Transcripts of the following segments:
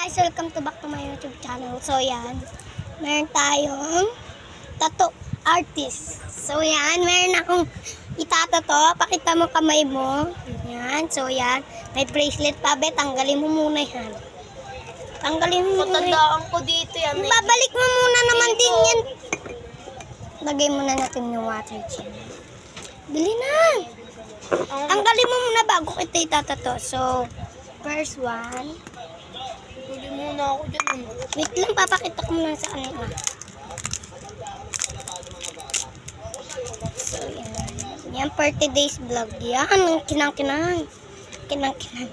guys, welcome to back to my YouTube channel. So yan, meron tayong tattoo artist. So yan, meron akong itatato. Pakita mo kamay mo. Yan, so yan. May bracelet pa, be. Tanggalin mo muna yan. Tanggalin mo muna. Matandaan ko dito yan. Babalik mo muna naman din yan. Lagay muna natin yung water chin. Bili na. Tanggalin mo muna bago kita itatato. So, first one. Huli muna ako dyan. Wait lang, papakita ko muna sa kanila. So, yan. Yan, 40 days vlog. Yan, ang kinang-kinang. Kinang-kinang.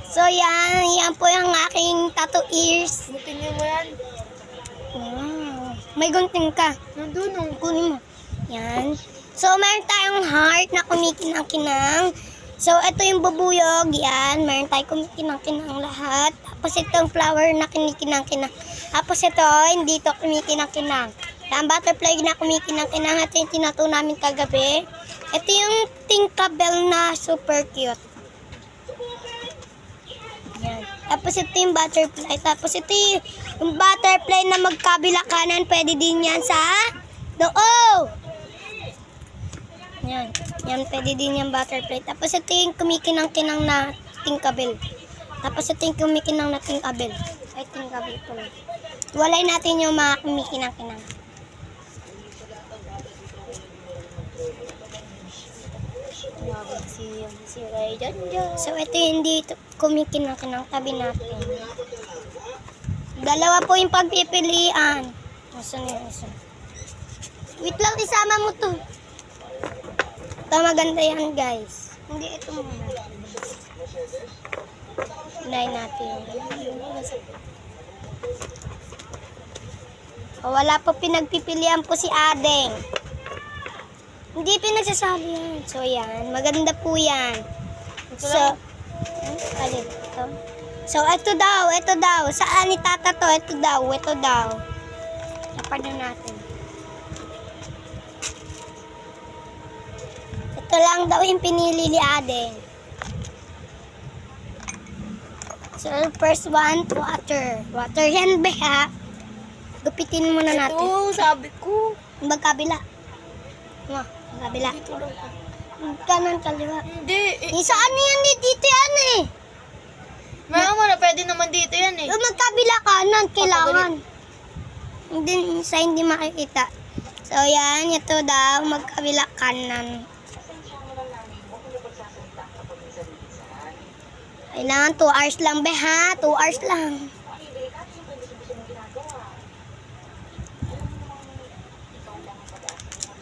So, yan. Yan po yung aking tattoo ears. Butin mo yan. Wow. May gunting ka. Nandun oh. Kunin mo. Yan. So, meron tayong heart na kumikinang-kinang. So, ito yung bubuyog. Yan. Meron tayong kumikinang-kinang lahat. Tapos itong flower na kinikinang-kinang. Tapos ito, hindi ito kumikinang-kinang. Yan, butterfly na kumikinang-kinang. Ito yung tinato namin kagabi. Ito yung Tinkerbell na super cute. Yan. Tapos ito yung butterfly. Tapos ito yung butterfly na magkabila kanan. Pwede din yan sa loob. Yan. Yan, pwede din yung butterfly. Tapos ito yung kumikinang-kinang na Tinkerbell. Tapos ito yung kumikinang na Tinkerbell. Ay, Tinkerbell po. Walay natin yung mga kumikinang-kinang. Si Ray dyan. So, ito yung dito kumikinang-kinang. Tabi natin. Dalawa po yung pagpipilian. Nasaan yung isa? Wait lang, isama mo to. Ito maganda yan, guys. Hindi, ito muna. Unahin natin. O, wala po pinagpipilian po si Adeng. Hindi pinagsasali yan. So, yan. Maganda po yan. So, alin ito? So, ito daw. Saan itatato? Ito daw. Lapad na natin. Ito lang daw yung pinili ni Adeng. So, first one, water. Water yan, be, ha? Gupitin muna natin. Ito, sabi ko. Magkabila. Magkabila. Dito lang. Kanan, kaliwa. Hindi. Saan yan? Dito yan eh. Maya mo na, pwede naman dito yan eh. Yung magkabila kanan, kailangan. Hindi makikita. So, yan. Ito daw, magkabila kanan. Kailangan 2 hours lang, be, ha? 2 hours lang.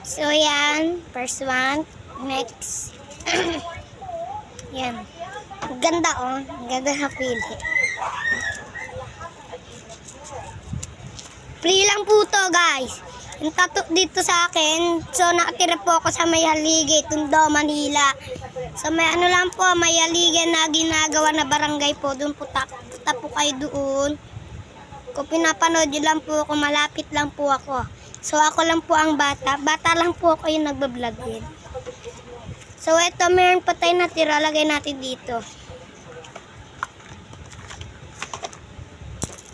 So, yan. First one. Next. Yan. Ang ganda, oh. Ang ganda na pili. Free lang po to, guys. Yung tattoo dito sa akin. So, nakatira po ako sa May Haligi, Tondo, Manila. So, may ano lang po, May Haligi na ginagawa na barangay po. Doon po, punta po kayo doon. Kung pinapanood nyo lang po ako, malapit lang po ako. So, ako lang po ang bata. Bata lang po ako yung nagbablog din. So, eto, meron pa tayo natira. Lagay natin dito.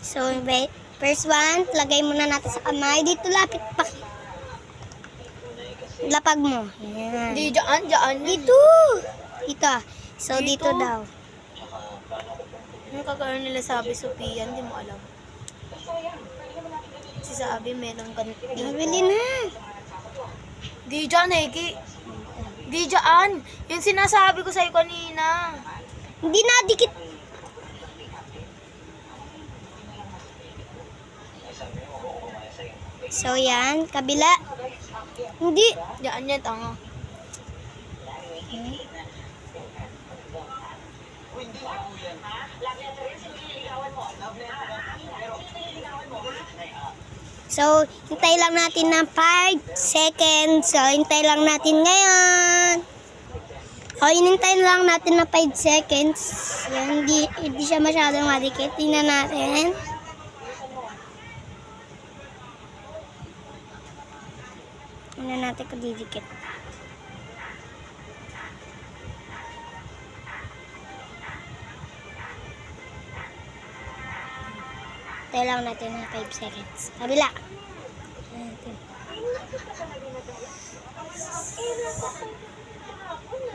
So, first one, lagay muna natin sa kamay. Dito, lapit pa. Lapag mo. Yan. Hindi, dyan. Dito. Dito. So, dito daw. Yung kakaroon nila sabi, Sophia, hindi mo alam. Si sabi, meron ganito. Nabili na. Di dyan, Eki. Di dyan. Yung sinasabi ko sa'yo kanina. Hindi na, dikit. So, yan. Kabila. Hindi. Dyan yan, tanga. So, hintay lang natin ng 5 seconds. So, hintay lang natin ngayon. O, hinintay lang natin ng 5 seconds. Yan, hindi siya masyadong madikit. Tingnan natin. Tingnan natin kung didikit. Tayo lang natin ng 5 seconds. Kabila.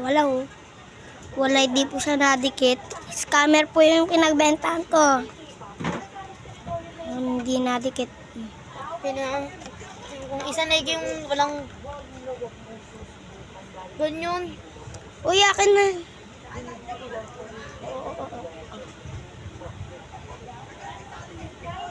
Wala oh. Wala, hindi po siya nadikit. Scammer po yung pinagbentahan ko. Hindi nadikit. Kung isa na yung walang ganyan. Uy, akin na.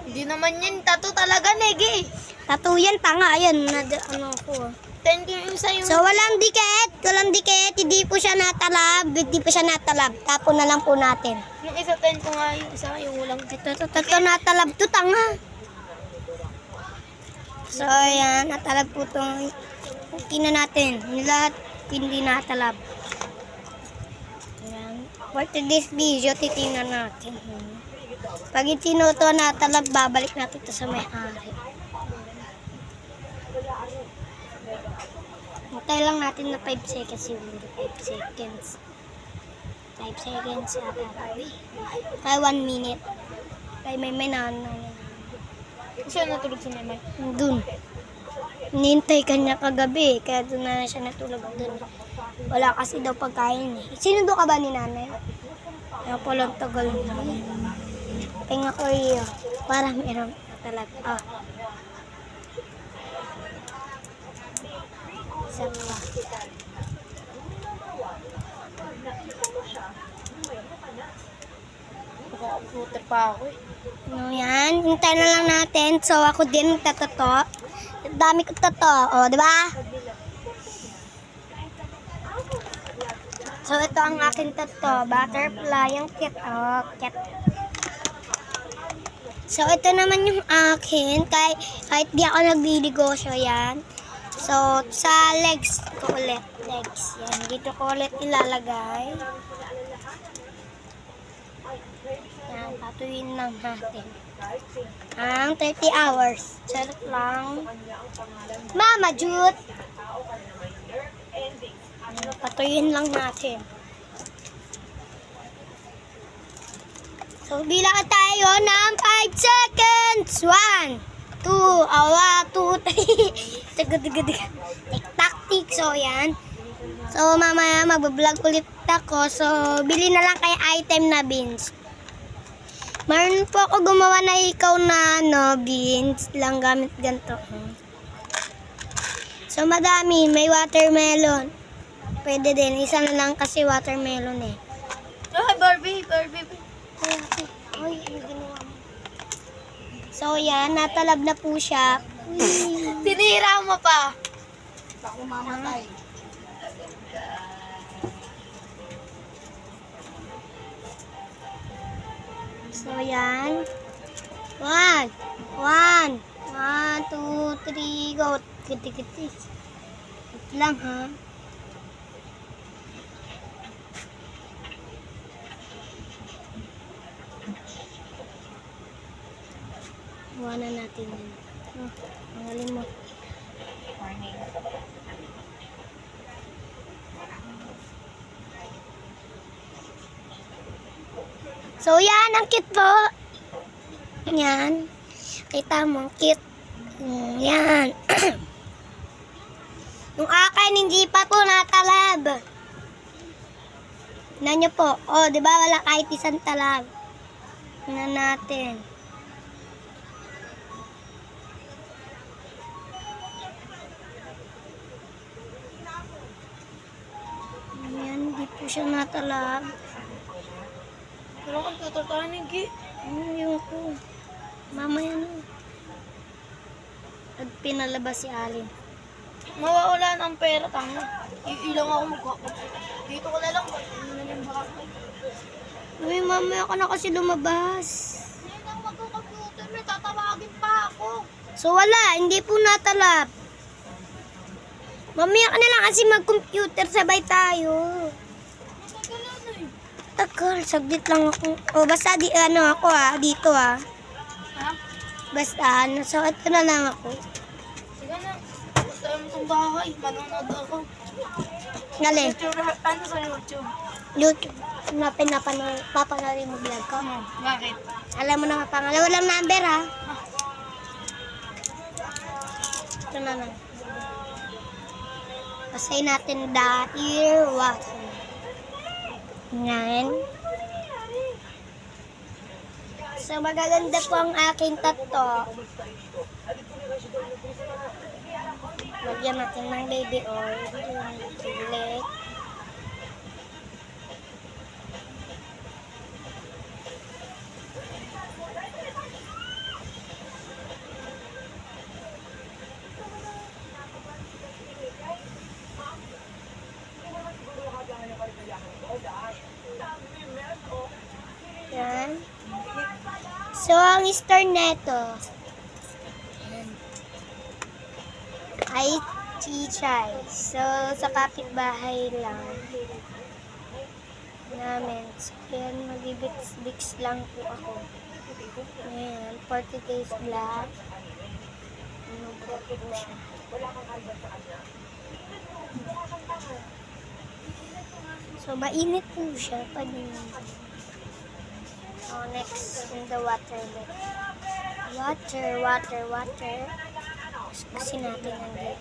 Hindi naman yan tattoo talaga, Negi. Tattoo yan, tanga. Ayan, ano ko. 10 yung isa yung... So, walang dikit. Walang dikit. Hindi po siya natalab. Hindi po siya natalab. Tapon na lang po natin. Yung isa 10 ko nga, yung isa yung walang... Ito natalab to, tanga. So, ayan. Natalab po itong kina natin. Yung lahat hindi natalab. Ayan. For today's video, titingnan natin. Pag sino to natalab, babalik natin ito sa may-ari. Hintay lang natin na 5 seconds siguro. 5 seconds. 5 seconds ata. Kaya 1 minute. Kaya may Siya natulog sa memay. Dun. Nintay kanya kagabi. Kaya doon na siya natulog dun. Wala kasi daw pagkain eh. Sinundo ka ba ni nanay? Kaya palang tagal na. Tinga ko iyo. Para meron talaga. Ah. Isa pa. Computer pa ako eh. No, yan. Hintay na lang natin. So, ako din tatoto. Dami ko toto. O, di ba? So, ito ang akin toto. Butterfly. Yung cute. Oh, cute. So, ito naman yung akin. Kahit di ako nagdidegosyo yan. So, sa legs ko ulit. Legs. Yan. Dito ko ulit ilalagay. Yan. Tatuin lang natin. Ang 30 hours. Charot lang. Mama, Jut! Tatuin lang natin. So, bilang tayo ng 5 seconds. 1, 2, 3. Tik-tak-tik. So, yan. So, mamaya mag-vlog ulit ako. So, bili na lang kay item na beans. Meron po ako gumawa na ikaw na beans lang gamit ganito. So, madami. May watermelon. Pwede din. Isa na lang kasi watermelon eh. Ay, Barbie. Ay, ano ginawa mo? So, yan. Natalab na po siya. Tinira mo pa. Ako mamatay. So, yan. 1, 2, 3, go. Kiti-kiti. Wait lang, ha? Iwanan natin yan. Oh, pangalin mo. So, yan. Ang cute po. Yan. Kita mo, ang cute. Yan. Yung akin, hindi pa po natalab. Tignan nyo po. O, di ba wala kahit isang talab. Tignan natin. Yan, hindi po siya natalab. Pero computer ka na, Negi. Yung ko. Mamaya na. At pinalabas si Alin. Mawawala ng pera, tanga. Ilang ako magkakapit. Dito ko na lang. Ano na yung baka ko? Uy, mamaya ka na kasi lumabas. Hindi na magkakapit. May tatawagin pa ako. So wala, hindi po natalab. Mamaya ka na lang kasi mag-computer, sabay tayo. Matagalan na eh. Tagal, saglit lang ako. O basta ako dito Ha? Basta so ito na lang ako. Sige na. Gusto mo itong bahay. Manonood ako. Galing. YouTube, ano sa YouTube? YouTube. Na papanorin mo vlog ko. Bakit? Alam mo na nga pangalan. Walang number ha. Ito na lang. Pasay natin the ear water. Ngayon. So magaganda po ang aking tato. Lagyan natin ng baby oil. Pilit. Yan. So, ang star neto ay chichay. So, sa kapitbahay lang namin. So, yan, magbibix lang po ako. Ayan, 40 days black. Ano po siya? So, mainit po siya. So, next, in the water. Water. Kasi natin ang gilid.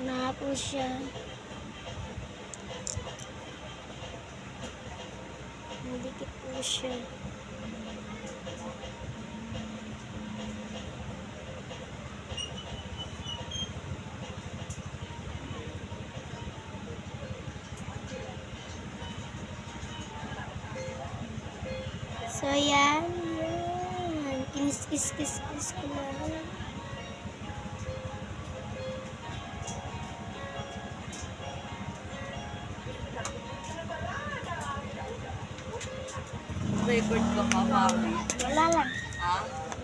Na po siya. Dikit po siya. So, yan. Kinis ko lang. Record ka pa, mami. Wala lang. Ha?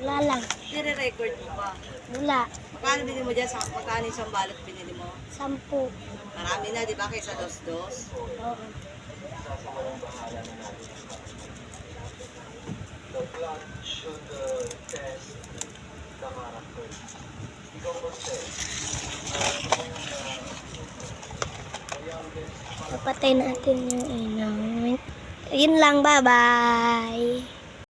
Wala lang. Nire-record mo pa. Wala. Magkano binili mo dyan? Magkano isang balot binili mo? 10. Marami na, di ba? Kaysa dos-dos. Oo. Papatay natin yung ilaw. Yun lang, bye-bye.